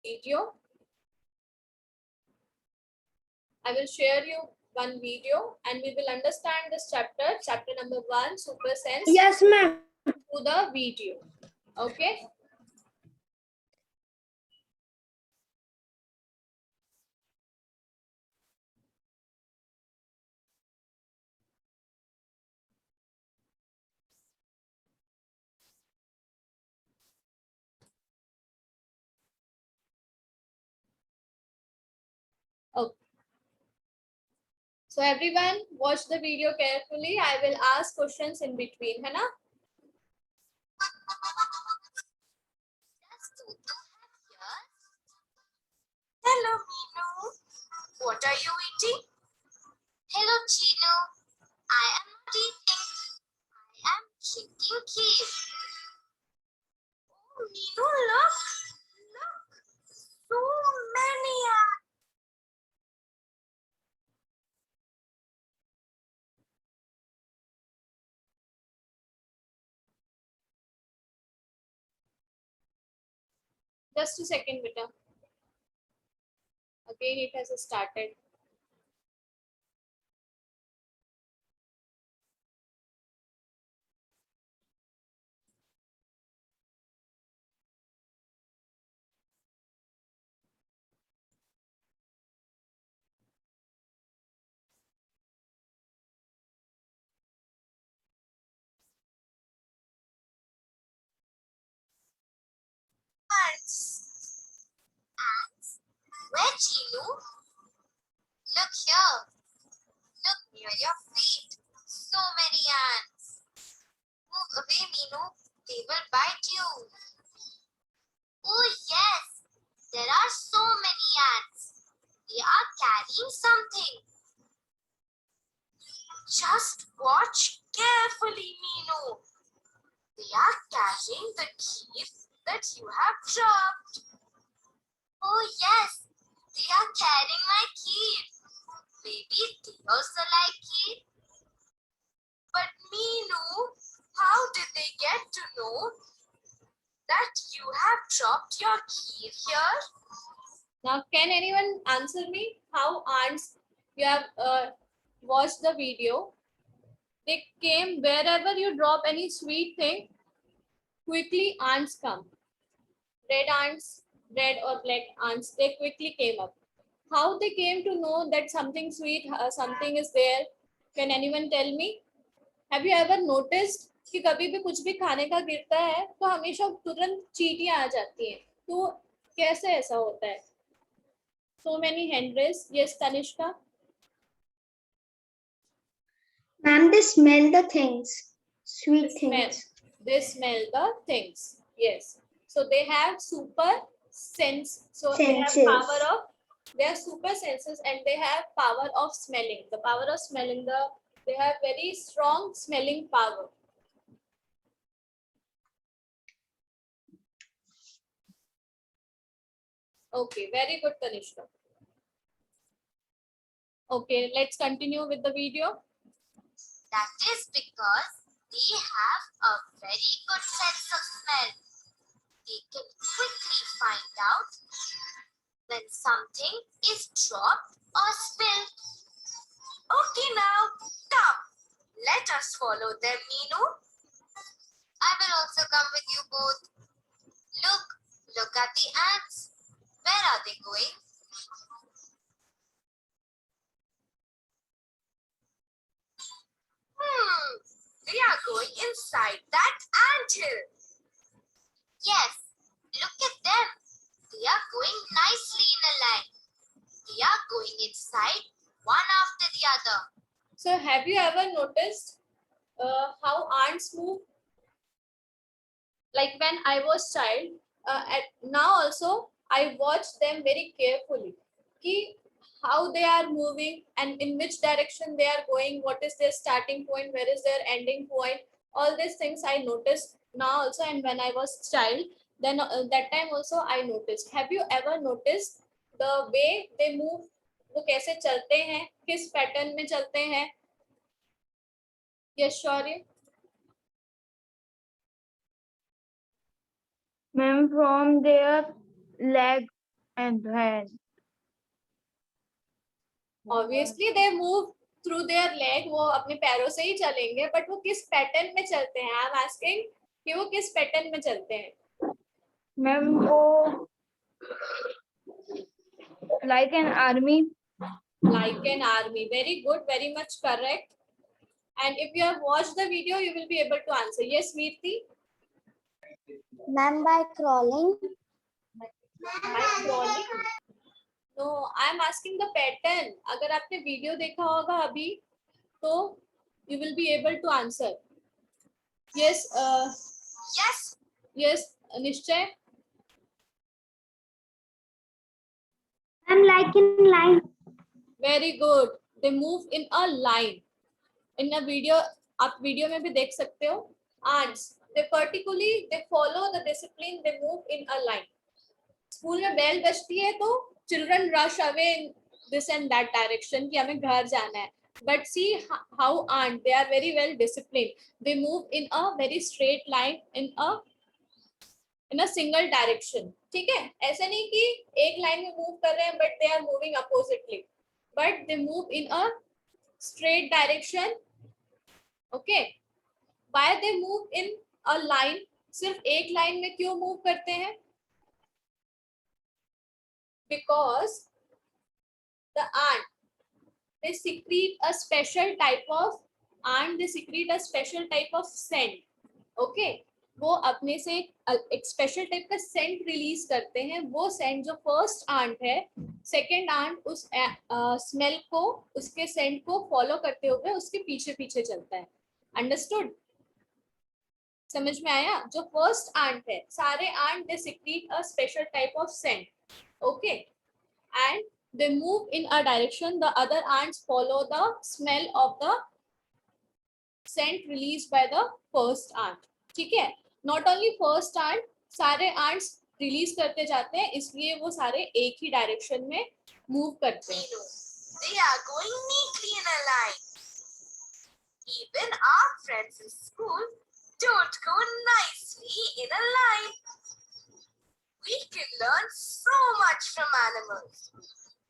video. I will share you one video and we will understand this chapter number 1, super sense. Yes, ma'am. To the video. Okay. Okay. So everyone watch the video carefully. I will ask questions in between, है ना? Hello, Meenu. What are you eating? Hello, Chino. I am not eating. I am drinking kheer. Oh, Meenu, look. Look. So many ants. Just a second, beta. Again, it has started. Ants. Ants? Where, Chino? Look here. Look near your feet. So many ants. Move away, Meenu. They will bite you. Oh, yes. There are so many ants. They are carrying something. Just watch carefully, Meenu. They are carrying the key that you have dropped. Oh, yes. They are carrying my key. Maybe they also like key. But Meenu, how did they get to know that you have dropped your key here? Now, can anyone answer me how ants? You have watched the video. They came wherever you drop any sweet thing. Quickly, ants come. Red ants, red or black ants. They quickly came up. How they came to know that something sweet, something is there? Can anyone tell me? Have you ever noticed कि कभी भी कुछ भी खाने का गिरता है तो हमेशा तुरंत चींटियां आ जाती हैं? तो कैसे ऐसा होता है? So many hand raised. Yes, Tanishka. Ma'am, they smell the things. Sweet things. They smell the things. Yes. So they have super sense. So Senses. they have super senses and they have power of smelling. The power of smelling, they have very strong smelling power. Okay, very good, Tanishka. Okay, let's continue with the video. That is because they have a very good sense of smell. They can quickly find out when something is dropped or spilled. Okay, now come. Let us follow them, Meenu. I will also come with you both. Look at the ants. Where are they going? They are going inside that anthill. Yes, look at them. They are going nicely in a line. They are going inside one after the other. So have you ever noticed how ants move? Like when I was child, now also I watch them very carefully. How they are moving and in which direction they are going, what is their starting point, where is their ending point. All these things I noticed now also, and when I was child, then that time also I noticed. Have you ever noticed the way they move? वो कैसे चलते हैं, किस pattern में चलते हैं? Yes, Shaurya. Ma'am, from their leg. And then. Obviously they move through their leg, वो अपने पैरों से ही चलेंगे, but वो किस पैटर्न में चलते हैं? आई एम आस्किंग कि वो किस पैटर्न में चलते हैं? मैम वो like an army. Like an army. Very good, very much correct. And if you have watched the video, you will be able to answer. Yes, Meerti? Ma'am, by crawling. By crawling? No, I am asking the pattern. अगर आपने video देखा होगा अभी, तो you will be able to answer. Yes, yes, निश्चय. I'm like in line. Very good. They move in a line. In a video, आप video में भी देख सकते हो. Ants, they particularly they follow the discipline. They move in a line. School में bell बजती है तो children rush away in this and that direction कि हमें घर जाना है. But see how ants they are very well discipline. They move in a very straight line in a single direction. ठीक है, ऐसा नहीं कि एक लाइन में मूव कर रहे हैं but they are moving oppositely, but they move in a straight direction. Okay, why they move in a line? सिर्फ एक लाइन में क्यों मूव करते हैं? Because the ant, they secrete a special type of scent. Okay, वो अपने से एक स्पेशल टाइप का सेंट रिलीज करते हैं. वो सेंट जो फर्स्ट आंट है, सेकेंड आंट उस स्मेल को, उसके सेंट को फॉलो करते हुए उसके पीछे पीछे चलता है. अंडरस्टूड? समझ में आया? जो फर्स्ट आंट है, सारे ants they secrete a special type of scent. Okay, and they move in a direction. The other ants follow the smell of the scent released by the first ant. ठीक है, not only first ant, सारे ants release करते जाते हैं, इसलिए वो सारे एक ही डायरेक्शन में मूव करते हैं. They are going neatly in a line. Even our friends in school don't go nicely in a line. We can learn so much from animals.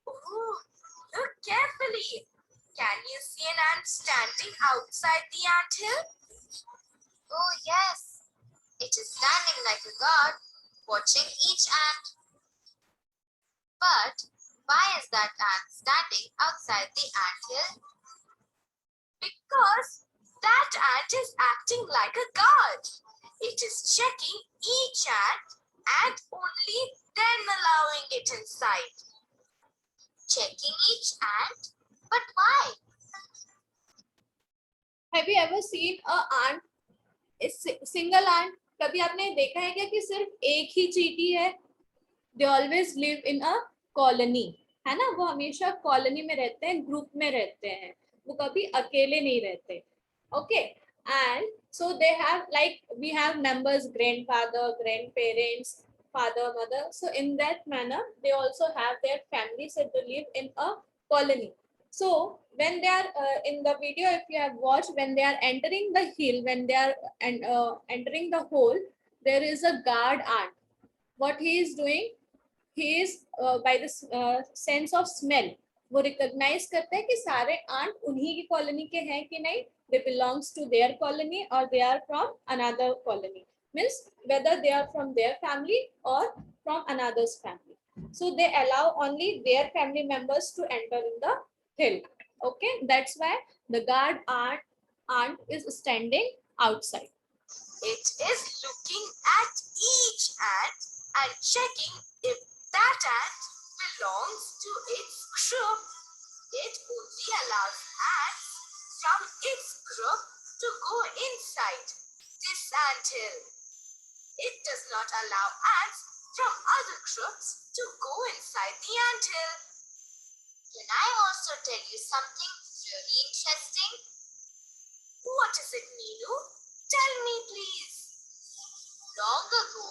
Ooh, look carefully. Can you see an ant standing outside the anthill? Oh yes, it is standing like a guard, watching each ant. But why is that ant standing outside the anthill? Because that ant is acting like a guard. It is checking each ant and only then allowing it inside. Checking each ant? But why? Have you ever seen a ant? Single ant? कभी आपने देखा है क्या कि सिर्फ एक ही चींटी है? They always live in a colony, है ना? वो हमेशा कॉलोनी में रहते हैं, ग्रुप में रहते हैं, वो कभी अकेले नहीं रहते. Okay, and so they have, like we have members, grandfather, grandparents, father, mother. So in that manner, they also have their families that they live in a colony. So when they are in the video, if you have watched, when they are entering the hill, when they are entering the hole, there is a guard ant. What he is doing? He is by the sense of smell, वो recognise करते हैं कि सारे aunt उन्हीं की colony के हैं कि नहीं. They belongs to their colony or they are from another colony. Means whether they are from their family or from another's family. So they allow only their family members to enter in the hill. Okay, that's why the guard ant is standing outside. It is looking at each ant and checking if that ant belongs to its group. It only allows ants from its group to go inside this anthill. It does not allow ants from other groups to go inside the anthill. Can I also tell you something really interesting? What is it, Neelu? Tell me, please. Long ago,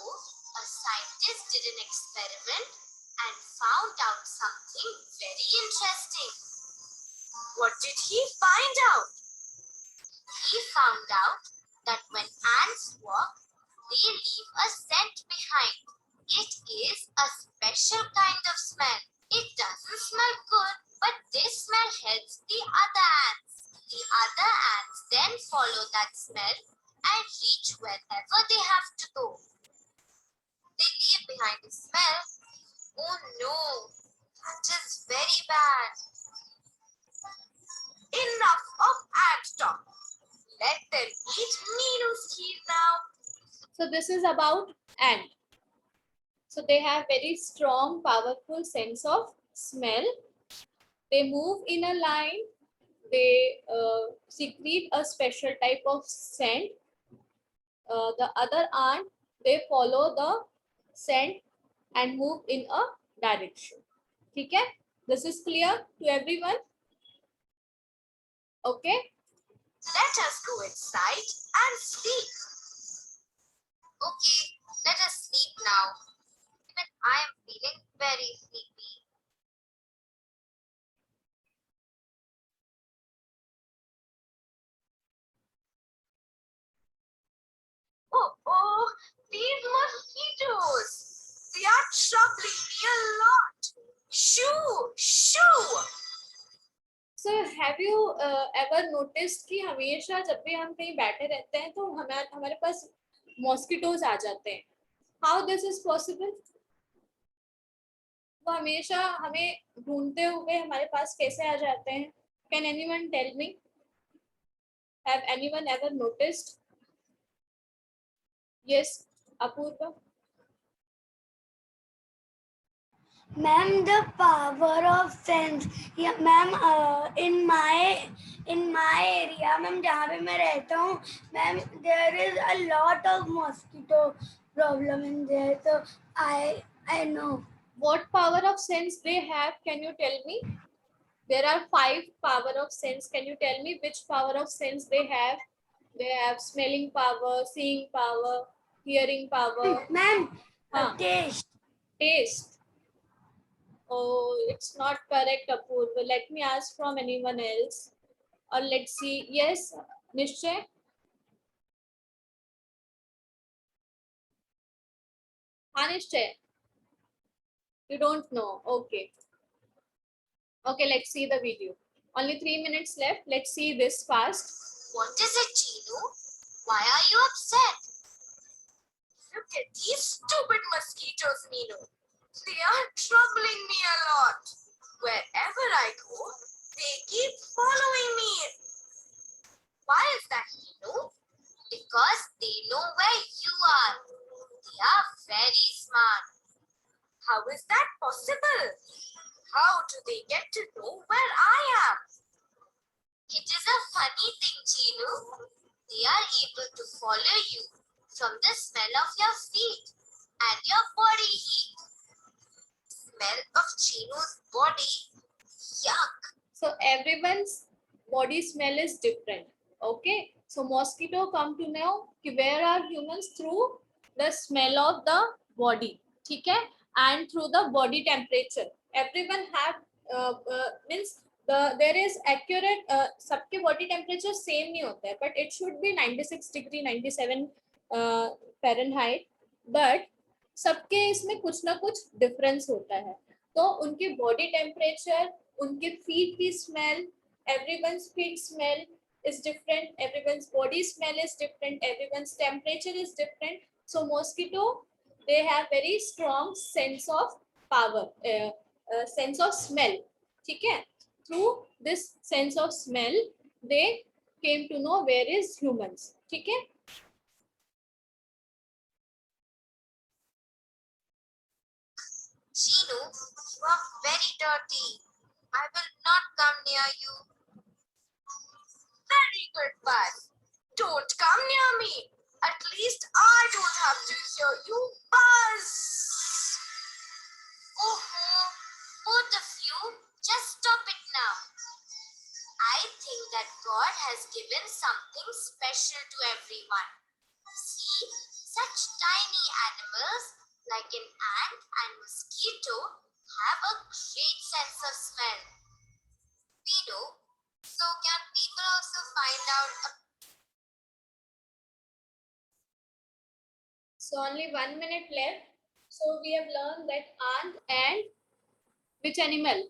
a scientist did an experiment and found out something very interesting. What did he find out? He found out that when ants walk, they leave a scent behind. It is a special kind of smell. It doesn't smell good, but this smell helps the other ants. The other ants then follow that smell and reach wherever they have to go. They leave behind a smell. Oh no, that is very bad. Enough of ant talk. Let them eat Minu's seed now. So this is about ant. So they have very strong, powerful sense of smell. They move in a line. They secrete a special type of scent. The other ant, they follow the scent and move in a direction. Okay? This is clear to everyone? Okay? Let us go inside and sleep. Okay, let us sleep now. Even I am feeling very sleepy. Oh, these mosquitoes. They are troubling me a lot. Shoo, shoo. So have you ever noticed कि हमेशा जब भी हम कहीं बैठे रहते हैं तो हमारे पास मॉस्किटोज आ जाते हैं. How this is possible? वो हमेशा हमें ढूंढते हुए हमारे पास कैसे आ जाते हैं? Can anyone tell me? Have anyone ever noticed? Yes, Apurva. Ma'am, the power of sense. Yeah, ma'am, in my area, ma'am, जहाँ पे मैं रहता हूँ, ma'am, there is a lot of mosquito problem in there. So I know. What power of sense they have? Can you tell me? There are 5 power of sense. Can you tell me which power of sense they have? They have smelling power, seeing power, hearing power. Ma'am, Huh. taste. Taste. Oh, it's not correct, Apurva. Let me ask from anyone else. Or let's see. Yes, Nishchay? हाँ Nishchay? You don't know. Okay. Okay, let's see the video. Only 3 minutes left. Let's see this fast. What is it, Chinu? Why are you upset? Look at these stupid mosquitoes, Minu. They are troubling me a lot. Wherever I go, they keep following me. Why is that, Minu? Because they know where you are. They are very smart. How is that possible? How do they get to know where I am? It is a funny thing, Chinu. They are able to follow you from the smell of your feet and your body heat. Smell of Chinu's body, yuck. So everyone's body smell is different. Okay. So mosquito come to know where are humans through the smell of the body. Okay. And through the body temperature. Everyone have means there is accurate सबके body temperature same नहीं होता है, but it should be 96 degree 97 Fahrenheit, but सबके इसमें कुछ ना कुछ difference होता है. तो उनके body temperature, उनके feet की smell, everyone's feet smell is different, everyone's body smell is different, everyone's temperature is different. So mosquito, they have very strong sense of power, sense of smell. ठीक है? Through this sense of smell, they came to know where is humans. ठीक है? Chinu, you are very dirty. I will not come near you. Very good, bud. Don't come near me. At least I don't have to hear you buzz. Oh, both of you, just stop it now. I think that God has given something special to everyone. See, such tiny animals like an ant and mosquito have a great sense of smell. We do. So can people also find out So only 1 minute left. So we have learned that ant and which animal?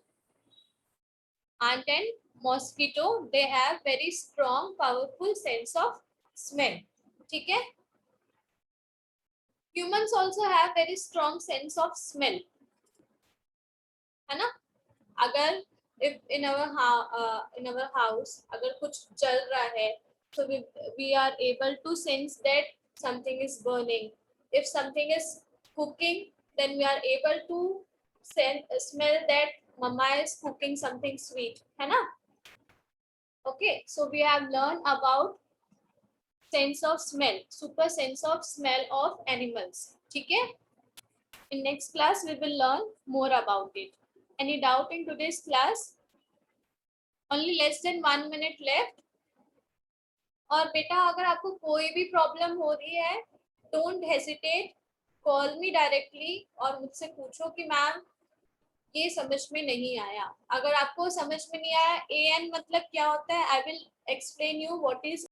Ant and mosquito, they have very strong, powerful sense of smell. ठीक है? Humans also have very strong sense of smell. है ना? अगर if in our house अगर कुछ जल रहा है, so we are able to sense that something is burning. If something is cooking, then we are able to smell that mama is cooking something sweet, है ना? Okay, so we have learned about sense of smell, super sense of smell of animals. ठीक है? In next class we will learn more about it. Any doubt in today's class? Only less than 1 minute left. और बेटा अगर आपको कोई भी problem हो रही है, don't hesitate, call me directly और मुझसे पूछो कि मैम ये समझ में नहीं आया. अगर आपको समझ में नहीं आया, AN मतलब क्या होता है, I will explain you what is